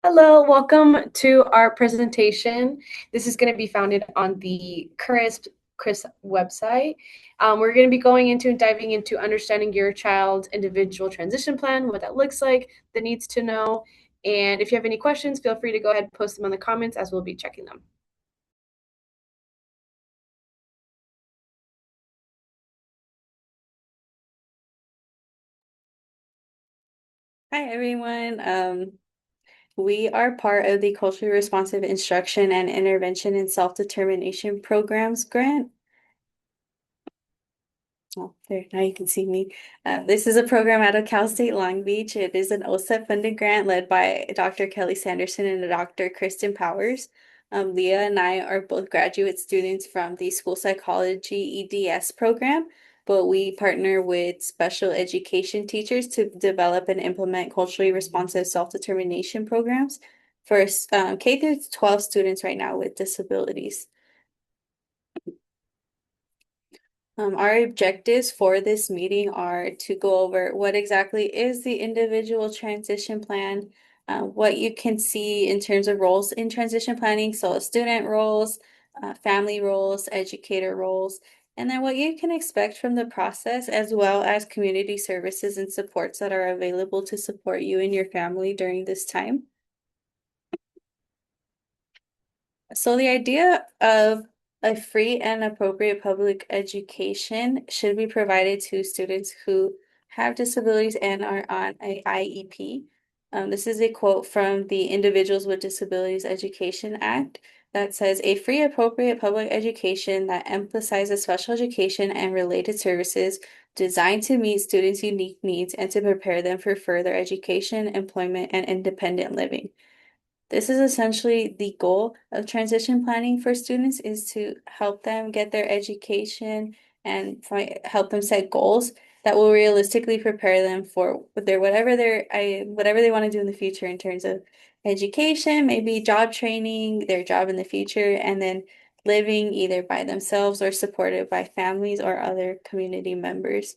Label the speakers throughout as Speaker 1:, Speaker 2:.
Speaker 1: Hello, welcome to our presentation. This is going to be founded on the CRISP website. We're going to be going into and diving into understanding your child's individual transition plan, what that looks like, the needs to know. And if you have any questions, feel free to go ahead and post them in the comments as we'll be checking them.
Speaker 2: Hi, everyone. We are part of the Culturally Responsive Instruction and Intervention in Self-Determination Programs grant. Oh, there, now you can see me. This is a program out of Cal State Long Beach. It is an OSEP funded grant led by Dr. Kelly Sanderson and Dr. Kristen Powers. Leah and I are both graduate students from the School Psychology EDS program, but we partner with special education teachers to develop and implement culturally responsive self-determination programs for K through 12 students right now with disabilities. Our objectives for this meeting are to go over what exactly is the individual transition plan, what you can see in terms of roles in transition planning, so student roles, family roles, educator roles, and then what you can expect from the process, as well as community services and supports that are available to support you and your family during this time. So the idea of a free and appropriate public education should be provided to students who have disabilities and are on a IEP. This is a quote from the Individuals with Disabilities Education Act that says a free, appropriate public education that emphasizes special education and related services designed to meet students' unique needs and to prepare them for further education, employment, and independent living. This is essentially the goal of transition planning for students is to help them get their education and help them set goals that will realistically prepare them for whatever they want to do in the future in terms of education, maybe job training, their job in the future, and then living either by themselves or supported by families or other community members.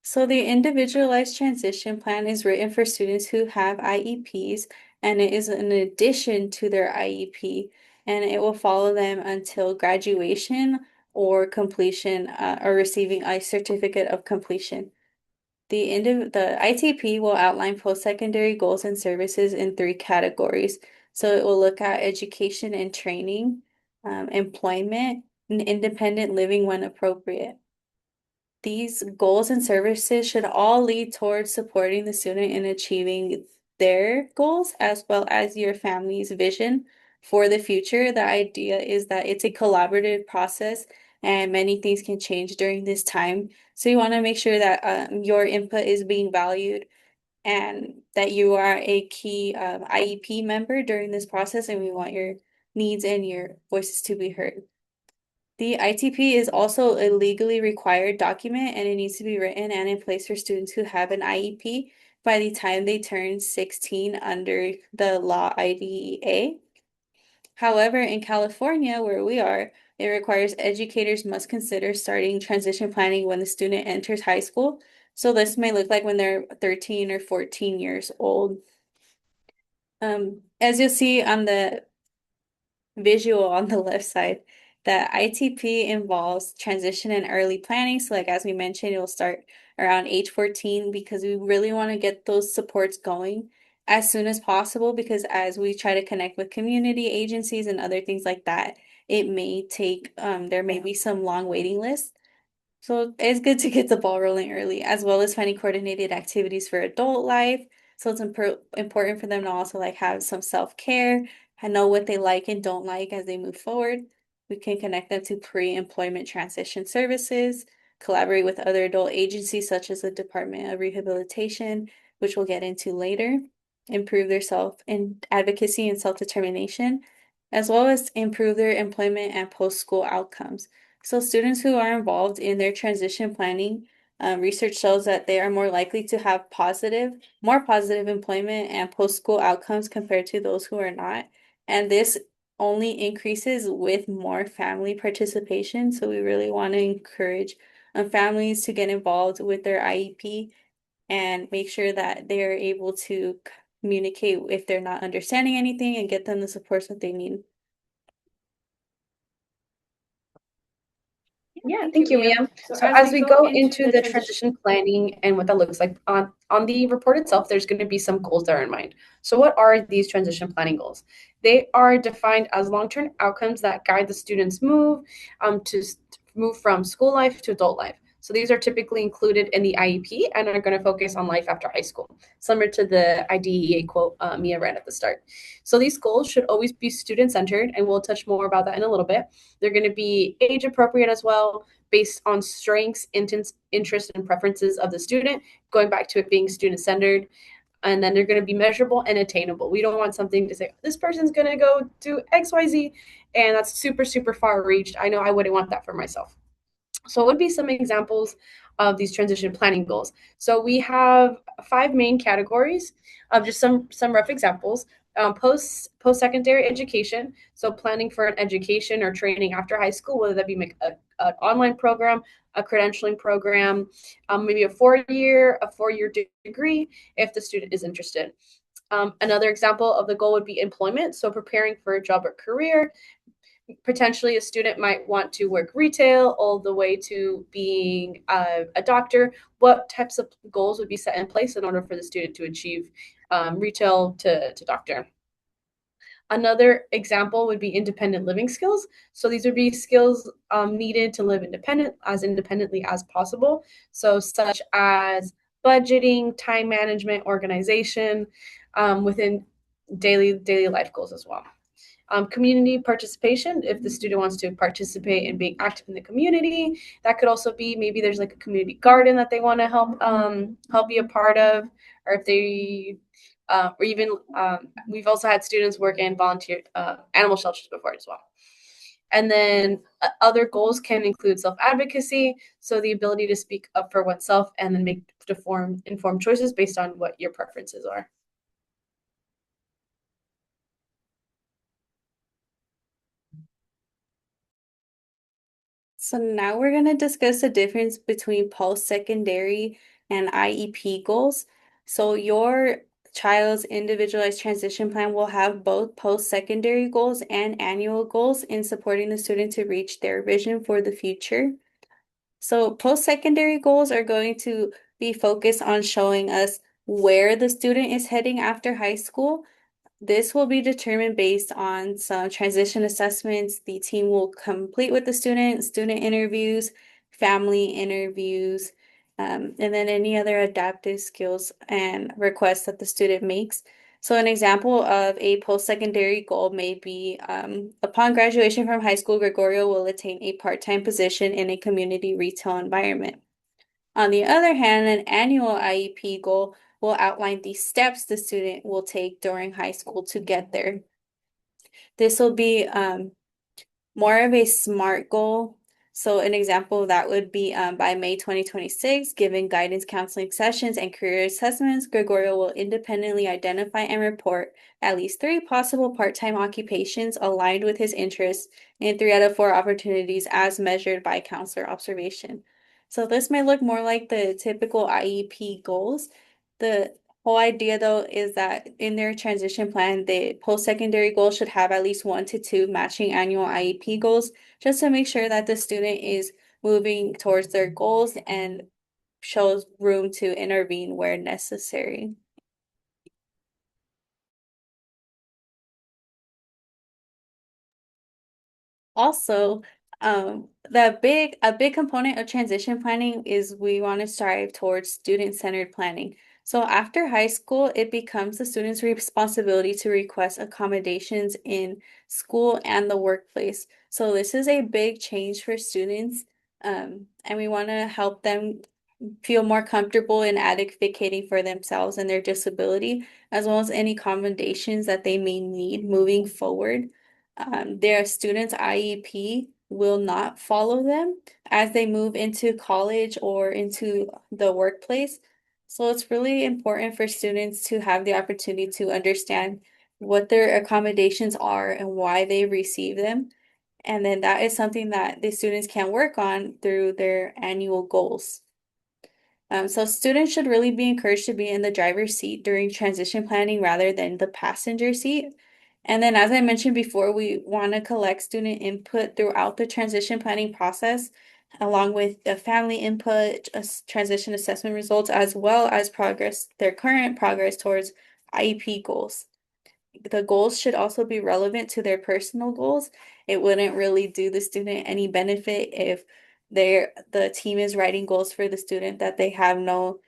Speaker 2: So the individualized transition plan is written for students who have IEPs, and it is an addition to their IEP, and it will follow them until graduation or completion, or receiving a certificate of completion. The ITP will outline post-secondary goals and services in three categories. So it will look at education and training, employment, and independent living when appropriate. These goals and services should all lead towards supporting the student in achieving their goals as well as your family's vision for the future. The idea is that it's a collaborative process and many things can change during this time. So you want to make sure that your input is being valued and that you are a key IEP member during this process, and we want your needs and your voices to be heard. The ITP is also a legally required document and it needs to be written and in place for students who have an IEP by the time they turn 16 under the law IDEA. However, in California, where we are, it requires educators must consider starting transition planning when the student enters high school. So this may look like when they're 13 or 14 years old. As you'll see on the visual on the left side. The ITP involves transition and early planning. So, like as we mentioned, it will start around age 14 because we really want to get those supports going as soon as possible because as we try to connect with community agencies and other things like that, it may take there may be some long waiting lists. So it's good to get the ball rolling early, as well as finding coordinated activities for adult life. So it's important for them to also like have some self-care and know what they like and don't like as they move forward. We can connect them to pre-employment transition services, collaborate with other adult agencies such as the Department of Rehabilitation, which we'll get into later, improve their self and advocacy and self-determination, as well as improve their employment and post-school outcomes. So students who are involved in their transition planning, research shows that they are more likely to have more positive employment and post-school outcomes compared to those who are not. And this only increases with more family participation. So we really want to encourage families to get involved with their IEP and make sure that they're able to communicate if they're not understanding anything and get them the supports that they need.
Speaker 1: Yeah,
Speaker 2: Thank you,
Speaker 1: thank you,
Speaker 2: Mia.
Speaker 1: Mia.
Speaker 2: So
Speaker 1: So
Speaker 2: as
Speaker 1: as
Speaker 2: we
Speaker 1: we
Speaker 2: go
Speaker 1: go
Speaker 2: into
Speaker 1: into
Speaker 2: the
Speaker 1: the
Speaker 2: transition.
Speaker 1: transition planning and what that looks like on the report itself, there's going to be some goals that are in mind. So what are these transition planning goals? They are defined as long-term outcomes that guide the students move from school life to adult life. So these are typically included in the IEP and are going to focus on life after high school, similar to the IDEA quote Mia read at the start. So these goals should always be student-centered, and we'll touch more about that in a little bit. They're going to be age appropriate as well, based on strengths, interests, and preferences of the student, going back to it being student centered. And then they're going to be measurable and attainable. We don't want something to say, this person's going to go do XYZ, and that's super, super far reached. I know I wouldn't want that for myself. So, what would be some examples of these transition planning goals? So, we have five main categories of just some rough examples. Post secondary education, so planning for an education or training after high school, whether that be like an online program, a credentialing program, maybe a four year degree if the student is interested. Another example of the goal would be employment, so preparing for a job or career. Potentially a student might want to work retail all the way to being a doctor. What types of goals would be set in place in order for the student to achieve retail to doctor? Another example would be independent living skills. So these would be skills needed to live independently as possible. So such as budgeting, time management, organization, within daily life goals as well. Community participation, if the student wants to participate in being active in the community. That could also be, maybe there's like a community garden that they want to help be a part of, or if they or even we've also had students work in volunteer animal shelters before as well. And then other goals can include self advocacy, so the ability to speak up for oneself and then make informed choices based on what your preferences are.
Speaker 2: So now we're going to discuss the difference between post-secondary and IEP goals. So your child's individualized transition plan will have both post-secondary goals and annual goals in supporting the student to reach their vision for the future. So post-secondary goals are going to be focused on showing us where the student is heading after high school. This will be determined based on some transition assessments the team will complete with the student interviews, family interviews, and then any other adaptive skills and requests that the student makes. So an example of a post-secondary goal may be upon graduation from high school, Gregorio will attain a part-time position in a community retail environment. On the other hand, an annual IEP goal will outline the steps the student will take during high school to get there. This will be more of a SMART goal. So an example of that would be by May 2026, given guidance counseling sessions and career assessments, Gregorio will independently identify and report at least 3 possible part-time occupations aligned with his interests in 3 out of 4 opportunities as measured by counselor observation. So this may look more like the typical IEP goals. The whole idea though is that in their transition plan, the post-secondary goals should have at least 1 to 2 matching annual IEP goals, just to make sure that the student is moving towards their goals and shows room to intervene where necessary. Also, a big component of transition planning is we want to strive towards student-centered planning. So after high school, it becomes the student's responsibility to request accommodations in school and the workplace. So this is a big change for students, and we want to help them feel more comfortable in advocating for themselves and their disability, as well as any accommodations that they may need moving forward. Their students' IEP will not follow them as they move into college or into the workplace. So it's really important for students to have the opportunity to understand what their accommodations are and why they receive them. And then that is something that the students can work on through their annual goals. So students should really be encouraged to be in the driver's seat during transition planning rather than the passenger seat. And then, as I mentioned before, we want to collect student input throughout the transition planning process, along with the family input, transition assessment results, as well as their current progress towards IEP goals. The goals should also be relevant to their personal goals. It wouldn't really do the student any benefit if the team is writing goals for the student that they have no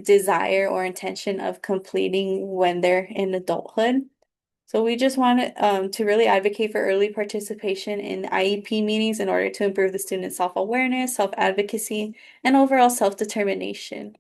Speaker 2: desire or intention of completing when they're in adulthood. So we just want to really advocate for early participation in IEP meetings in order to improve the student's self-awareness, self-advocacy, and overall self-determination.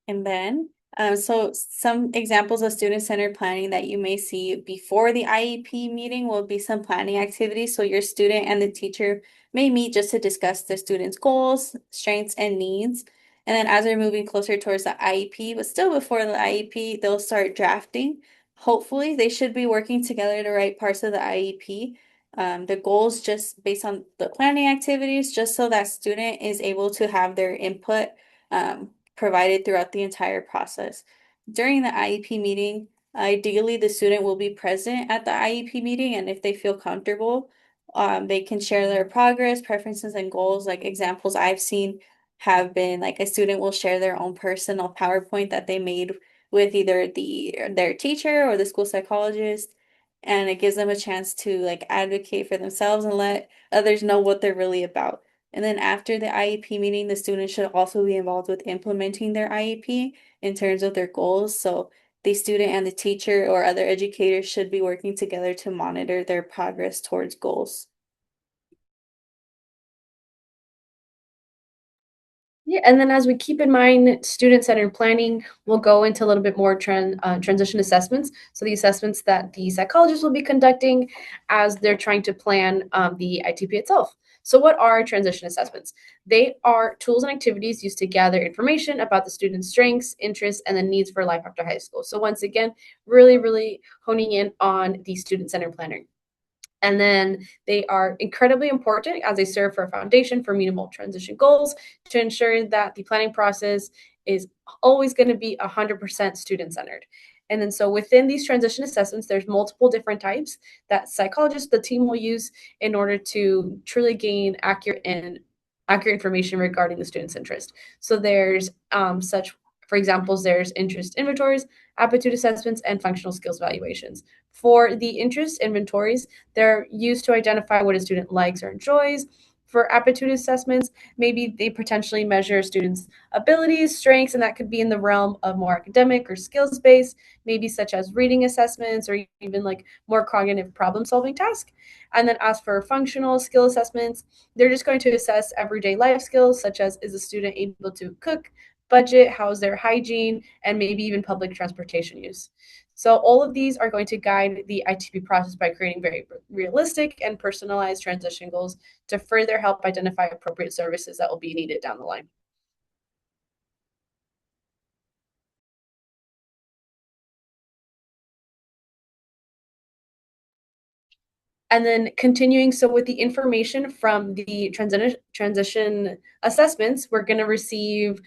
Speaker 2: And then, so some examples of student-centered planning that you may see before the IEP meeting will be some planning activities. So your student and the teacher may meet just to discuss the student's goals, strengths, and needs. And then as they're moving closer towards the IEP, but still before the IEP, they'll start drafting. Hopefully, they should be working together to write parts of the IEP. The goals just based on the planning activities, just so that student is able to have their input provided throughout the entire process. During the IEP meeting, ideally the student will be present at the IEP meeting, and if they feel comfortable, they can share their progress, preferences, and goals. Like examples I've seen have been like a student will share their own personal PowerPoint that they made with either their teacher or the school psychologist, and it gives them a chance to like advocate for themselves and let others know what they're really about. And then after the IEP meeting, the students should also be involved with implementing their IEP in terms of their goals. So the student and the teacher or other educators should be working together to monitor their progress towards goals.
Speaker 1: Yeah, and then as we keep in mind student-centered planning, we'll go into a little bit more transition assessments. So the assessments that the psychologists will be conducting as they're trying to plan the ITP itself. So what are transition assessments? They are tools and activities used to gather information about the student's strengths, interests, and the needs for life after high school. So once again, really honing in on the student-centered planning. And then they are incredibly important as they serve for a foundation for meaningful transition goals to ensure that the planning process is always going to be 100% student centered. And then so within these transition assessments, there's multiple different types that psychologists, the team will use in order to truly gain accurate information regarding the student's interest. So there's for examples, there's interest inventories, aptitude assessments, and functional skills evaluations. For the interest inventories, they're used to identify what a student likes or enjoys. For aptitude assessments, maybe they potentially measure students' abilities, strengths, and that could be in the realm of more academic or skills based, maybe such as reading assessments or even like more cognitive problem solving tasks. And then as for functional skill assessments, they're just going to assess everyday life skills, such as is the student able to cook, budget, how's their hygiene, and maybe even public transportation use. So all of these are going to guide the ITP process by creating very realistic and personalized transition goals to further help identify appropriate services that will be needed down the line. And then continuing, so with the information from the transition assessments, we're going to receive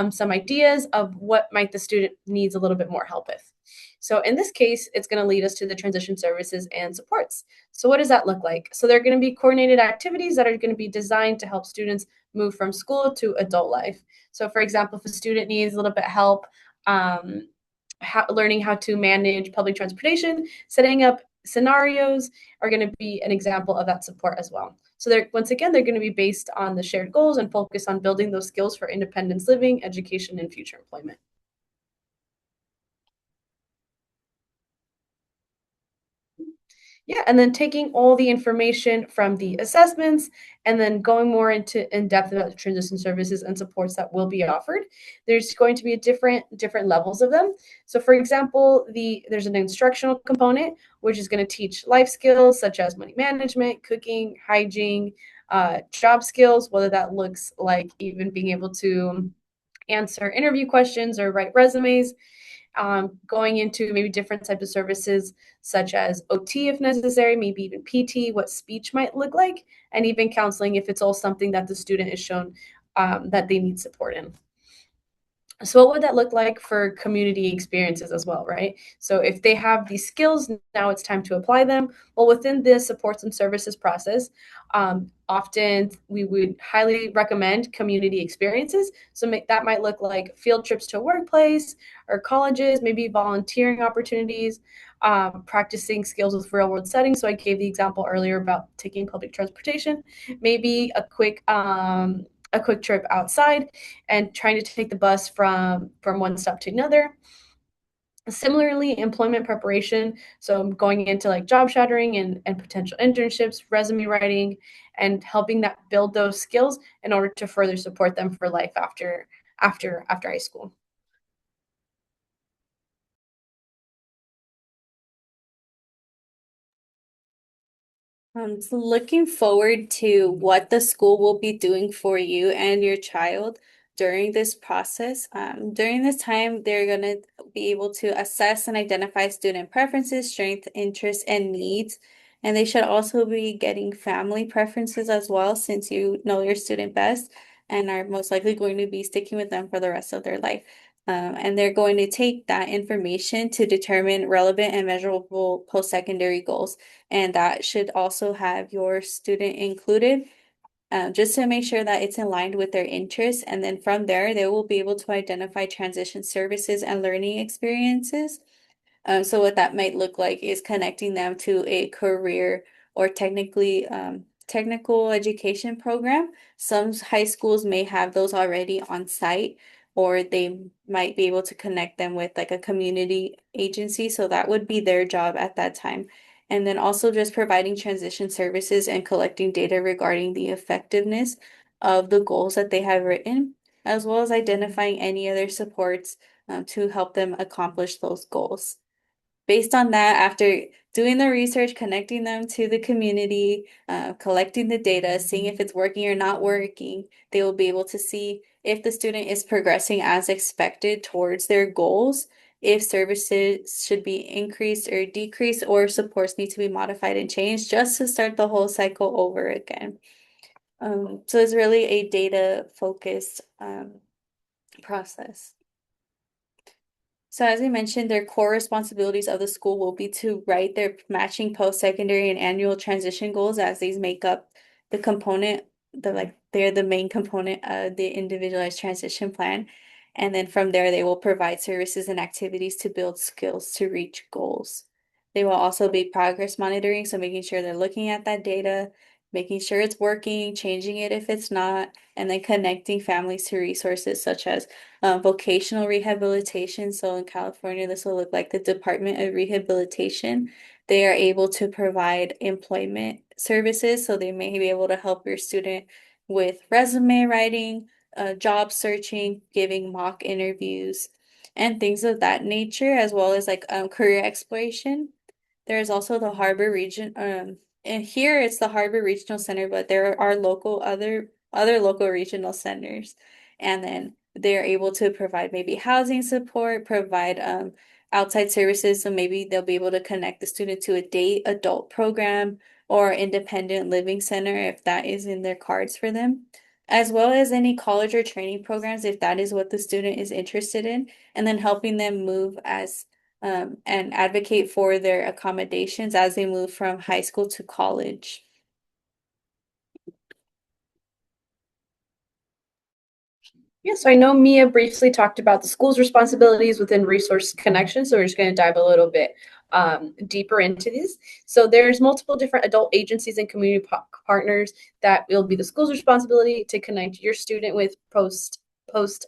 Speaker 1: some ideas of what might the student needs a little bit more help with. So in this case, it's going to lead us to the transition services and supports. So what does that look like? So they're going to be coordinated activities that are going to be designed to help students move from school to adult life. So for example, if a student needs a little bit help learning how to manage public transportation, setting up scenarios are going to be an example of that support as well. So they're once again they're going to be based on the shared goals and focus on building those skills for independence living, education, and future employment. Yeah, and then taking all the information from the assessments and then going more into in depth about the transition services and supports that will be offered. There's going to be a different levels of them. So for example, there's an instructional component which is going to teach life skills such as money management, cooking, hygiene, job skills, whether that looks like even being able to answer interview questions or write resumes. going into maybe different types of services such as OT if necessary, maybe even PT, what speech might look like, and even counseling if it's all something that the student is shown that they need support in. So what would that look like for community experiences as well, right? So if they have these skills, now it's time to apply them. Well, within this supports and services process, often we would highly recommend community experiences. So that might look like field trips to a workplace or colleges, maybe volunteering opportunities, practicing skills with real world settings. So I gave the example earlier about taking public transportation, maybe a quick trip outside and trying to take the bus from one stop to another. Similarly, employment preparation, so going into like job shadowing and potential internships, resume writing, and helping that build those skills in order to further support them for life after high school.
Speaker 2: So looking forward to what the school will be doing for you and your child during this process. During this time, they're going to be able to assess and identify student preferences, strengths, interests, and needs. And they should also be getting family preferences as well, since you know your student best and are most likely going to be sticking with them for the rest of their life. And they're going to take that information to determine relevant and measurable post-secondary goals. And that should also have your student included, just to make sure that it's aligned with their interests. And then from there, they will be able to identify transition services and learning experiences. So what that might look like is connecting them to a career or technical education program. Some high schools may have those already on site, or they might be able to connect them with like a community agency. So that would be their job at that time. And then also just providing transition services and collecting data regarding the effectiveness of the goals that they have written, as well as identifying any other supports to help them accomplish those goals. Based on that, after doing the research, connecting them to the community, collecting the data, seeing if it's working or not working, they will be able to see if the student is progressing as expected towards their goals, if services should be increased or decreased, or supports need to be modified and changed, just to start the whole cycle over again. So it's really a data focused process. So as I mentioned, their core responsibilities of the school will be to write their matching post-secondary and annual transition goals, as these make up the component, they're the main component of the individualized transition plan. And then from there, they will provide services and activities to build skills to reach goals. They will also be progress monitoring, so making sure they're looking at that data, making sure it's working, changing it if it's not, and then connecting families to resources such as vocational rehabilitation. So in California, this will look like the Department of Rehabilitation. They are able to provide employment services. So they may be able to help your student with resume writing, job searching, giving mock interviews, and things of that nature, as well as like career exploration. There's also the Harbor region, and here it's the Harbor Regional Center, but there are other local regional centers. And then they're able to provide maybe housing support, provide outside services. So maybe they'll be able to connect the student to a day adult program or independent living center if that is in their cards for them, as well as any college or training programs if that is what the student is interested in, and then helping them move as and advocate for their accommodations as they move from high school to college.
Speaker 1: Yeah, so I know Mia briefly talked about the school's responsibilities within resource connection. So we're just going to dive a little bit deeper into these. So there's multiple different adult agencies and community partners that will be the school's responsibility to connect your student with post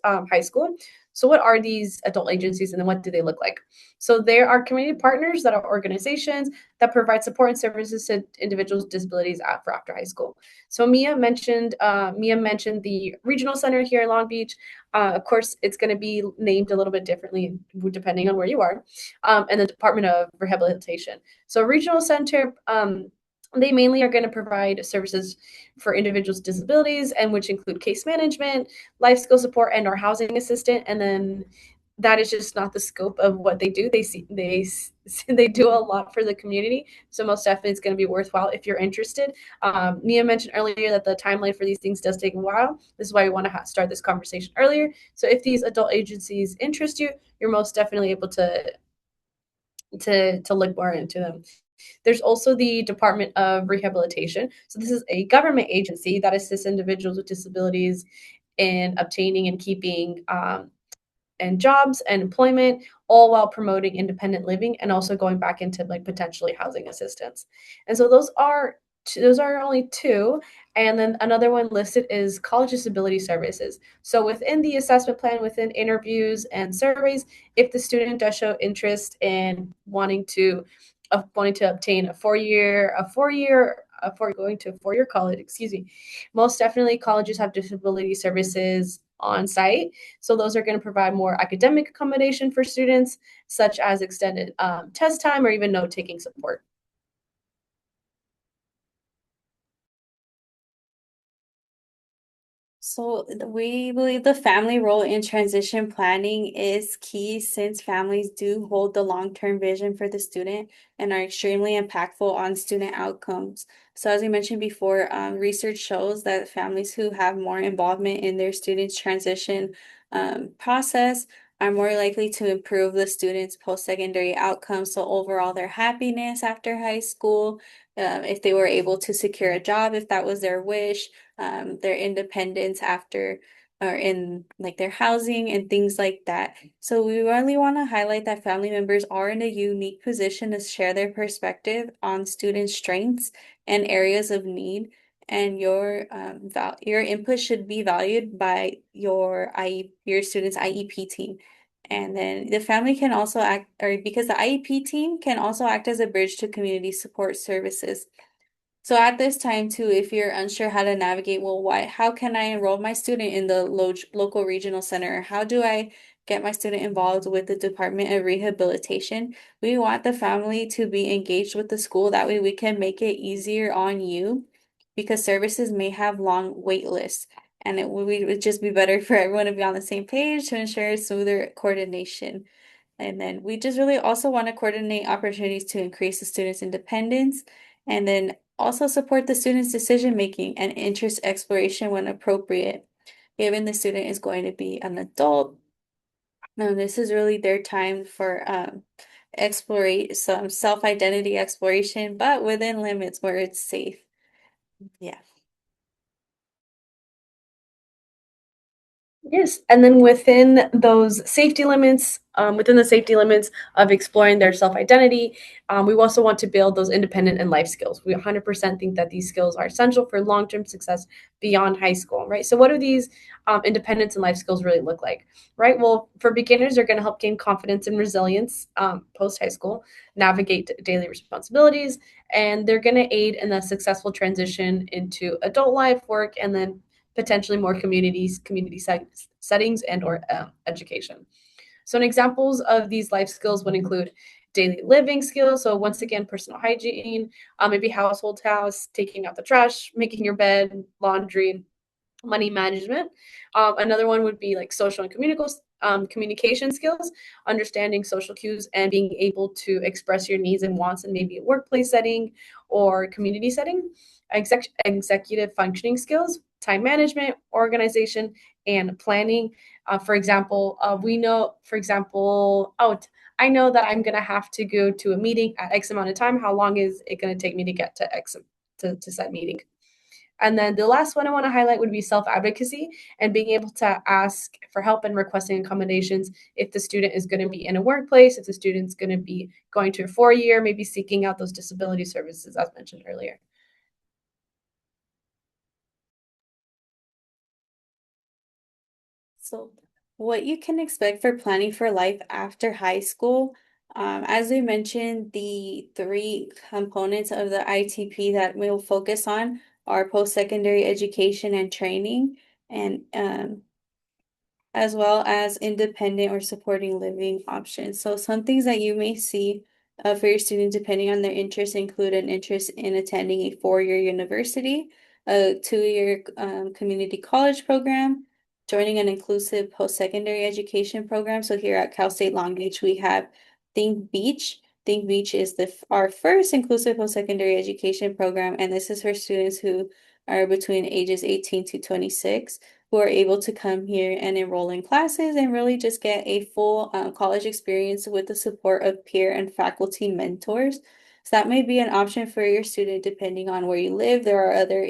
Speaker 1: high school. So what are these adult agencies and then what do they look like? So there are community partners that are organizations that provide support and services to individuals with disabilities after high school. So Mia mentioned the regional center here in Long Beach. Of course, it's going to be named a little bit differently depending on where you are, and the Department of Rehabilitation. So regional center. They mainly are going to provide services for individuals with disabilities, and which include case management, life skill support, and our housing assistant. And then that is just not the scope of what they do. They do a lot for the community, so most definitely it's going to be worthwhile if you're interested. Nia mentioned earlier that the timeline for these things does take a while. This is why we want to start this conversation earlier. So if these adult agencies interest you, you're most definitely able to look more into them. There's also the Department of Rehabilitation. So this is a government agency that assists individuals with disabilities in obtaining and keeping and jobs and employment, all while promoting independent living and also going back into like potentially housing assistance. And so those are only two. And then another one listed is college disability services. So within the assessment plan, within interviews and surveys, if the student does show interest in wanting to obtain going to a 4 year college, excuse me, most definitely colleges have disability services on site, so those are going to provide more academic accommodation for students, such as extended test time or even note taking support.
Speaker 2: So we believe the family role in transition planning is key since families do hold the long-term vision for the student and are extremely impactful on student outcomes. So as we mentioned before, research shows that families who have more involvement in their students' transition process are more likely to improve the students' post-secondary outcomes. So overall, their happiness after high school, if they were able to secure a job, if that was their wish, their independence after or in like their housing and things like that. So we really want to highlight that family members are in a unique position to share their perspective on student strengths and areas of need. And your input should be valued by your student's IEP team. And then the family can also act, or because the IEP team can also act as a bridge to community support services. So at this time too, if you're unsure how to navigate, well, how can I enroll my student in the local regional center? How do I get my student involved with the Department of Rehabilitation? We want the family to be engaged with the school. That way we can make it easier on you because services may have long wait lists. And it would just be better for everyone to be on the same page to ensure smoother coordination. And then we just really also want to coordinate opportunities to increase the students' independence and then also support the students' decision making and interest exploration when appropriate. Given the student is going to be an adult, this is really their time for explore some self-identity exploration, but within limits where it's safe. Yeah.
Speaker 1: Yes, and then within the safety limits of exploring their self identity, we also want to build those independent and life skills. We 100% think that these skills are essential for long term success beyond high school, right? So, what do these independence and life skills really look like, right? Well, for beginners, they're going to help gain confidence and resilience post high school, navigate daily responsibilities, and they're going to aid in the successful transition into adult life, work, and then potentially more settings and or education. So, examples of these life skills would include daily living skills. So, once again, personal hygiene, maybe household tasks, taking out the trash, making your bed, laundry, money management. Another one would be like social and communication skills, understanding social cues and being able to express your needs and wants in maybe a workplace setting or community setting. Executive functioning skills, time management, organization, and planning. For example, I know that I'm going to have to go to a meeting at X amount of time. How long is it going to take me to get to to said meeting? And then the last one I want to highlight would be self advocacy and being able to ask for help and requesting accommodations if the student is going to be in a workplace, if the student's going to be going to a 4 year, maybe seeking out those disability services as mentioned earlier.
Speaker 2: So, what you can expect for planning for life after high school, as we mentioned, the three components of the ITP that we'll focus on are post-secondary education and training, and as well as independent or supporting living options. So, some things that you may see for your students, depending on their interests, include an interest in attending a 4 year university, a 2 year community college program, joining an inclusive post-secondary education program. So here at Cal State Long Beach, we have Think Beach. Think Beach is our first inclusive post-secondary education program, and this is for students who are between ages 18 to 26 who are able to come here and enroll in classes and really just get a full college experience with the support of peer and faculty mentors. So that may be an option for your student depending on where you live. There are other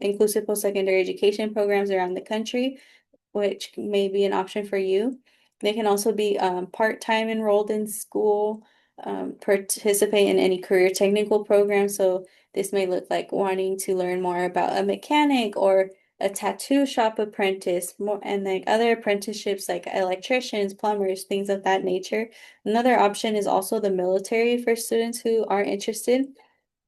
Speaker 2: inclusive post-secondary education programs around the country which may be an option for you. They can also be part-time enrolled in school, participate in any career technical program. So this may look like wanting to learn more about a mechanic or a tattoo shop apprentice, more and like other apprenticeships like electricians, plumbers, things of that nature. Another option is also the military for students who are interested.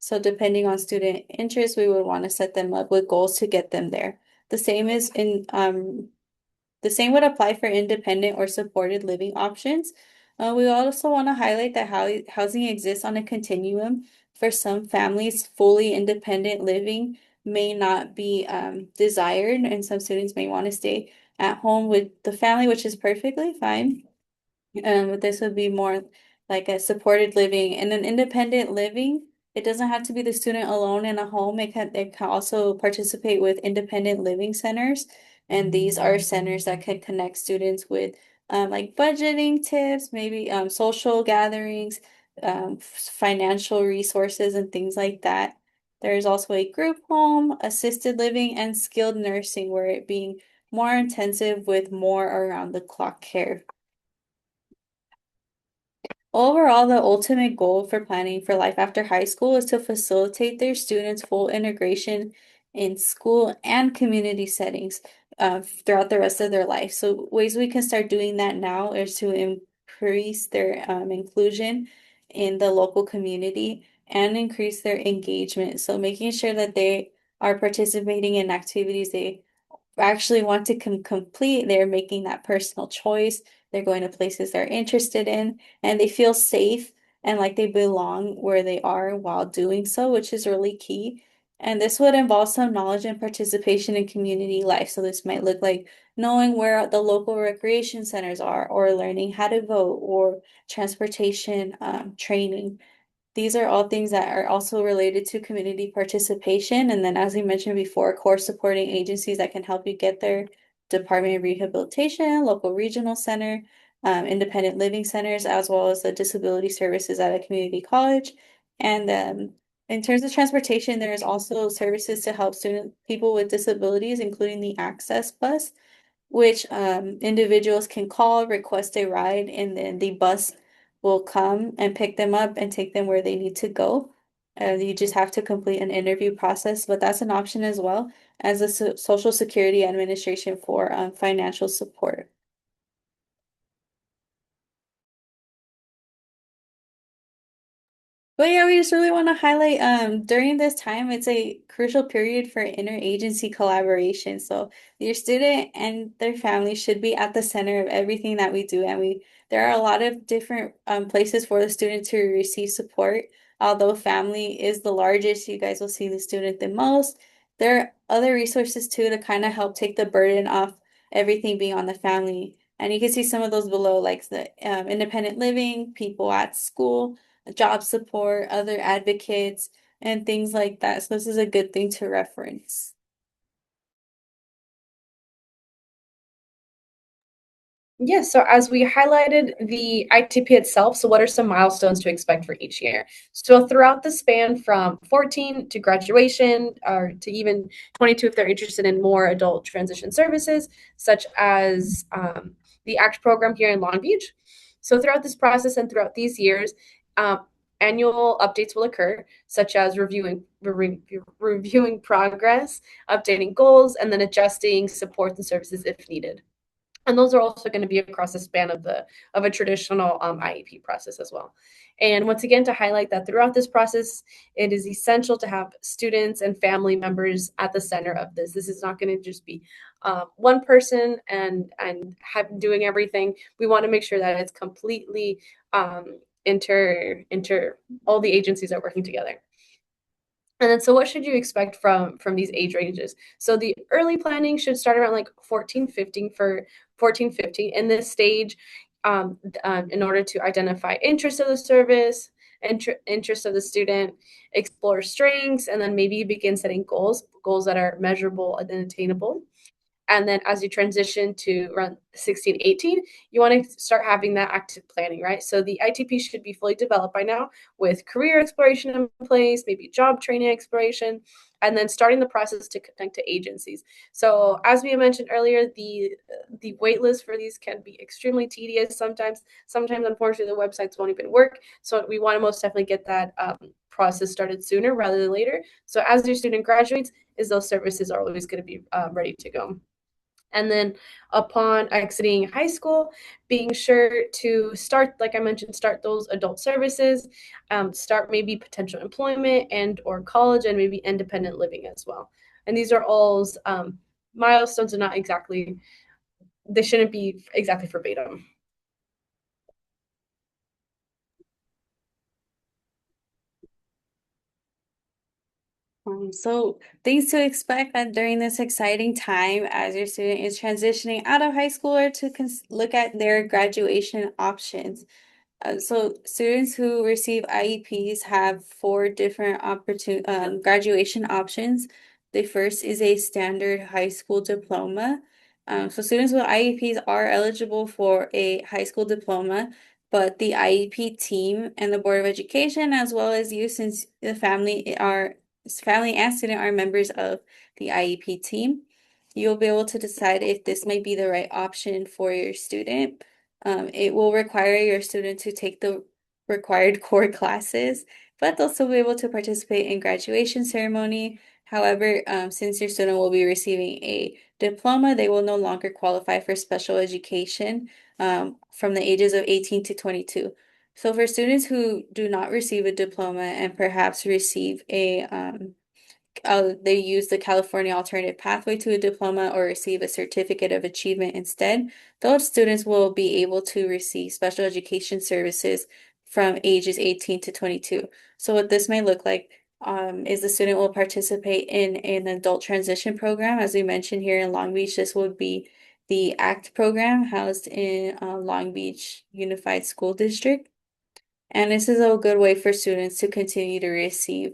Speaker 2: So depending on student interest, we would want to set them up with goals to get them there. The same is in the same would apply for independent or supported living options. We also want to highlight that housing exists on a continuum. For some families, fully independent living may not be desired, and some students may want to stay at home with the family, which is perfectly fine. But this would be more like a supported living and an independent living. It doesn't have to be the student alone in a home. It can also participate with independent living centers. And these are centers that can connect students with like budgeting tips, maybe social gatherings, financial resources, and things like that. There's also a group home, assisted living, and skilled nursing, where it being more intensive with more around the clock care. Overall, the ultimate goal for planning for life after high school is to facilitate their students' full integration in school and community settings throughout the rest of their life. So, ways we can start doing that now is to increase their inclusion in the local community and increase their engagement. So, making sure that they are participating in activities they actually want to complete, they're making that personal choice. They're going to places they're interested in, and they feel safe and like they belong where they are while doing so, which is really key. And this would involve some knowledge and participation in community life. So this might look like knowing where the local recreation centers are, or learning how to vote, or transportation training. These are all things that are also related to community participation. And then, as we mentioned before, core supporting agencies that can help you get there: Department of Rehabilitation, local regional center, independent living centers, as well as the disability services at a community college. And in terms of transportation, there's also services to help people with disabilities, including the Access Bus, which individuals can call, request a ride, and then the bus will come and pick them up and take them where they need to go. You just have to complete an interview process, but that's an option as well as a Social Security Administration for financial support. But yeah, we just really want to highlight during this time, it's a crucial period for interagency collaboration. So your student and their family should be at the center of everything that we do. And there are a lot of different places for the student to receive support. Although family is the largest, you guys will see the student the most. There are other resources too to kind of help take the burden off everything being on the family. And you can see some of those below, like the independent living, people at school, job support, other advocates, and things like that. So this is a good thing to reference.
Speaker 1: Yes, so as we highlighted the ITP itself, so what are some milestones to expect for each year? So throughout the span from 14 to graduation, or to even 22 if they're interested in more adult transition services, such as the ACT program here in Long Beach. So throughout this process and throughout these years, um, annual updates will occur, such as reviewing progress, updating goals, and then adjusting support and services if needed. And those are also going to be across the span of a traditional IEP process as well. And once again, to highlight that throughout this process, it is essential to have students and family members at the center of this. This is not going to just be one person doing everything. We want to make sure that it's completely inter all the agencies are working together. And then, so what should you expect from these age ranges? So the early planning should start around like 14, 15 for 14, 15 in this stage, in order to identify interest of the service, interest of the student, explore strengths, and then maybe begin setting goals that are measurable and attainable. And then as you transition to around 16, 18, you want to start having that active planning, right? So the ITP should be fully developed by now with career exploration in place, maybe job training exploration, and then starting the process to connect to agencies. So as we mentioned earlier, the wait list for these can be extremely tedious sometimes. Sometimes, unfortunately, the websites won't even work. So we want to most definitely get that process started sooner rather than later. So as your student graduates, is those services are always going to be ready to go. And then upon exiting high school, being sure to start, like I mentioned, start those adult services, start maybe potential employment and or college and maybe independent living as well. And these are all milestones are not exactly, they shouldn't be exactly verbatim.
Speaker 2: So things to expect that during this exciting time as your student is transitioning out of high school or to look at their graduation options. So students who receive IEPs have four different graduation options. The first is a standard high school diploma. So students with IEPs are eligible for a high school diploma, but the IEP team and the Board of Education, as well as you, since the family and student are members of the IEP team, you'll be able to decide if this may be the right option for your student. It will require your student to take the required core classes, but they'll still be able to participate in graduation ceremony. However, since your student will be receiving a diploma, they will no longer qualify for special education from the ages of 18 to 22. So for students who do not receive a diploma and perhaps receive they use the California Alternative Pathway to a diploma or receive a certificate of achievement instead, those students will be able to receive special education services from ages 18 to 22. So what this may look like is the student will participate in an adult transition program. As we mentioned here in Long Beach, this would be the ACT program housed in Long Beach Unified School District. And this is a good way for students to continue to receive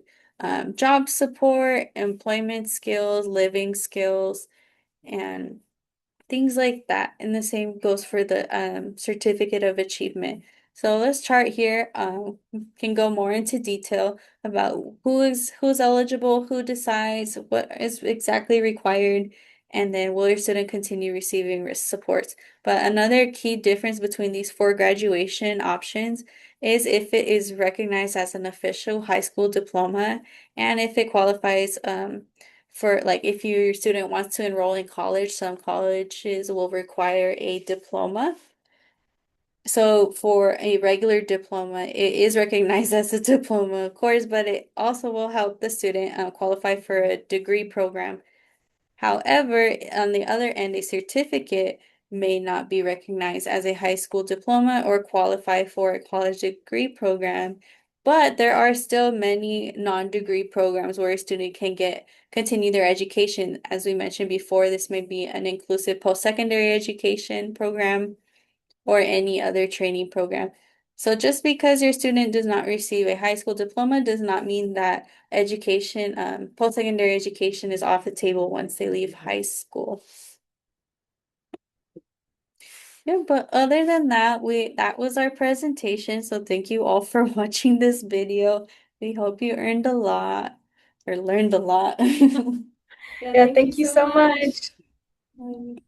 Speaker 2: job support, employment skills, living skills, and things like that. And the same goes for the certificate of achievement. So this chart here can go more into detail about who's eligible, who decides, what is exactly required, and then will your student continue receiving risk supports. But another key difference between these four graduation options is if it is recognized as an official high school diploma and if it qualifies for like if your student wants to enroll in college, some colleges will require a diploma. So for a regular diploma, it is recognized as a diploma, of course, but it also will help the student qualify for a degree program. However, on the other end, a certificate may not be recognized as a high school diploma or qualify for a college degree program, but there are still many non-degree programs where a student can continue their education. As we mentioned before, this may be an inclusive post-secondary education program or any other training program. So just because your student does not receive a high school diploma does not mean that education, post-secondary education is off the table once they leave high school. Yeah, but other than that, that was our presentation. So thank you all for watching this video. We hope you earned a lot or learned a lot. Yeah,
Speaker 1: Yeah,
Speaker 2: thank you
Speaker 1: thank you
Speaker 2: so
Speaker 1: so
Speaker 2: much.
Speaker 1: much.